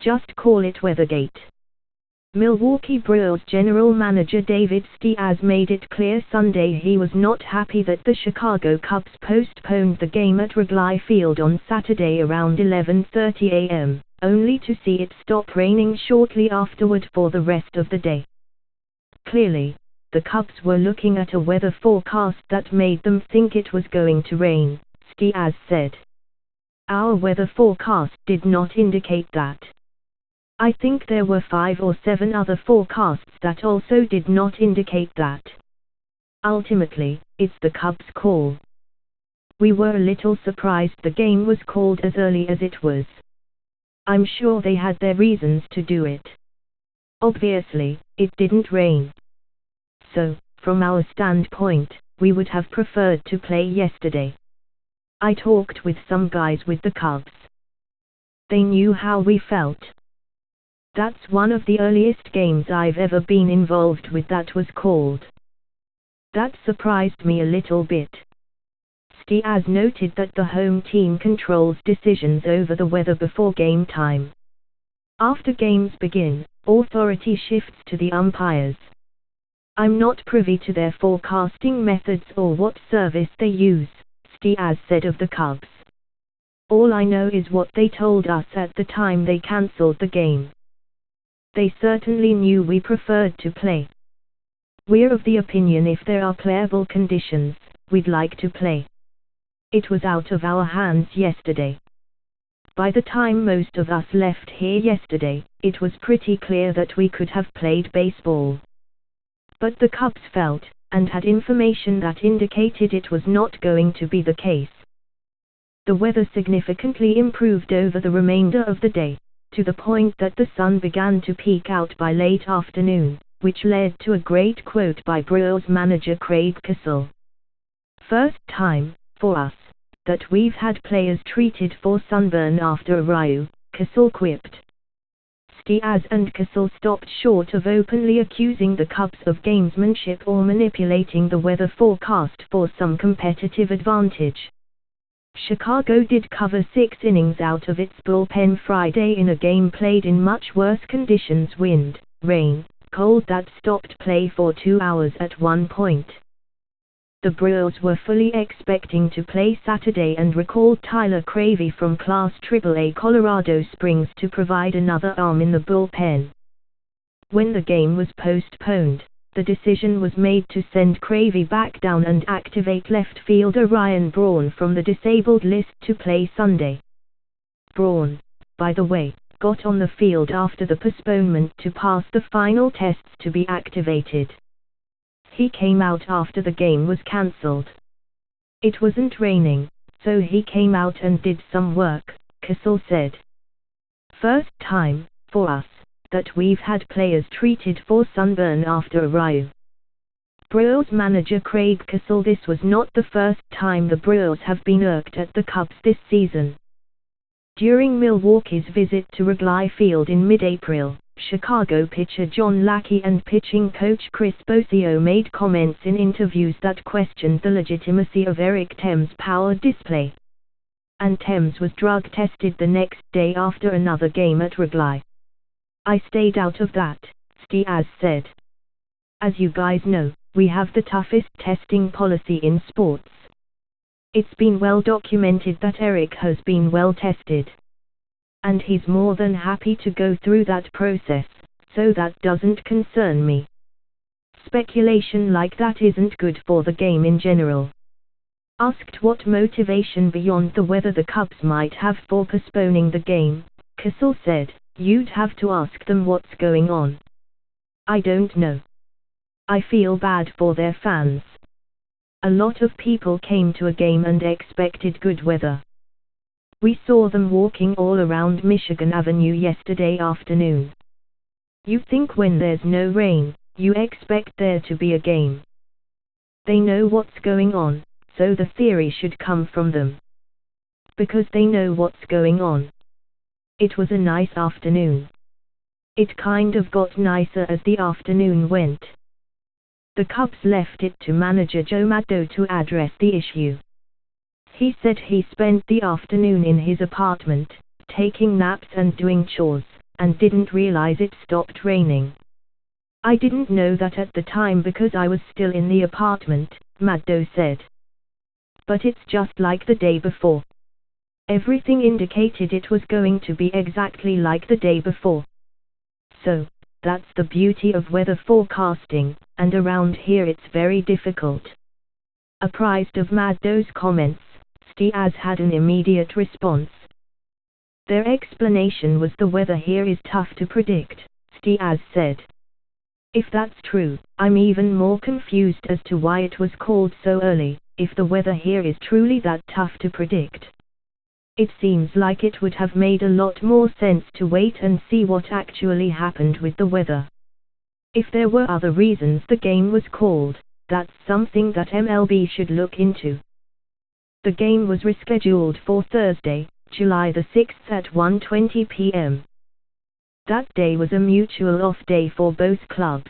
Just call it Weathergate. Milwaukee Brewers general manager David Steers made it clear Sunday he was not happy that the Chicago Cubs postponed the game at Wrigley Field on Saturday around 11:30 a.m., only to see it stop raining shortly afterward for the rest of the day. Clearly, the Cubs were looking at a weather forecast that made them think it was going to rain, Steers said. Our weather forecast did not indicate that. I think there were 5 or 7 other forecasts that also did not indicate that. Ultimately, it's the Cubs' call. We were a little surprised the game was called as early as it was. I'm sure they had their reasons to do it. Obviously, it didn't rain. So, from our standpoint, we would have preferred to play yesterday. I talked with some guys with the Cubs. They knew how we felt. That's one of the earliest games I've ever been involved with that was called. That surprised me a little bit. Steers noted that the home team controls decisions over the weather before game time. After games begin, authority shifts to the umpires. I'm not privy to their forecasting methods or what service they use, Steers said of the Cubs. All I know is what they told us at the time they cancelled the game. They certainly knew we preferred to play. We're of the opinion if there are playable conditions, we'd like to play. It was out of our hands yesterday. By the time most of us left here yesterday, it was pretty clear that we could have played baseball. But the Cubs felt, and had information that indicated it was not going to be the case. The weather significantly improved over the remainder of the day, to the point that the sun began to peek out by late afternoon, which led to a great quote by Brewers manager Craig Kissel. First time, for us, that we've had players treated for sunburn after a Ryu, Kissel quipped. Steers and Kissel stopped short of openly accusing the Cubs of gamesmanship or manipulating the weather forecast for some competitive advantage. Chicago did cover 6 innings out of its bullpen Friday in a game played in much worse conditions: wind, rain, cold that stopped play for 2 hours at one point. The Brewers were fully expecting to play Saturday and recalled Tyler Cravey from Class AAA Colorado Springs to provide another arm in the bullpen. When the game was postponed, the decision was made to send Cravey back down and activate left fielder Ryan Braun from the disabled list to play Sunday. Braun, by the way, got on the field after the postponement to pass the final tests to be activated. He came out after the game was cancelled. It wasn't raining, so he came out and did some work, Kissel said. First time, for us, that we've had players treated for sunburn after a Ryu. Brewers manager Craig Kissel: this was not the first time the Brewers have been irked at the Cubs this season. During Milwaukee's visit to Wrigley Field in mid-April, Chicago pitcher John Lackey and pitching coach Chris Bosio made comments in interviews that questioned the legitimacy of Eric Thames' power display. And Thames was drug tested the next day after another game at Wrigley. I stayed out of that, Steers said. As you guys know, we have the toughest testing policy in sports. It's been well documented that Eric has been well tested. And he's more than happy to go through that process, so that doesn't concern me. Speculation like that isn't good for the game in general. Asked what motivation beyond the weather the Cubs might have for postponing the game, Kissel said, "You'd have to ask them what's going on. I don't know. I feel bad for their fans. A lot of people came to a game and expected good weather. We saw them walking all around Michigan Avenue yesterday afternoon. You think when there's no rain, you expect there to be a game. They know what's going on, so the theory should come from them. Because they know what's going on. It was a nice afternoon. It kind of got nicer as the afternoon went." The Cubs left it to manager Joe Maddo to address the issue. He said he spent the afternoon in his apartment, taking naps and doing chores, and didn't realize it stopped raining. I didn't know that at the time because I was still in the apartment, Maddo said. But it's just like the day before. Everything indicated it was going to be exactly like the day before. So, that's the beauty of weather forecasting, and around here it's very difficult. Apprised of Maddo's comments, Stiaz had an immediate response. Their explanation was the weather here is tough to predict, Stiaz said. If that's true, I'm even more confused as to why it was called so early, if the weather here is truly that tough to predict. It seems like it would have made a lot more sense to wait and see what actually happened with the weather. If there were other reasons the game was called, that's something that MLB should look into. The game was rescheduled for Thursday, July the 6th at 1:20 p.m. That day was a mutual off day for both clubs.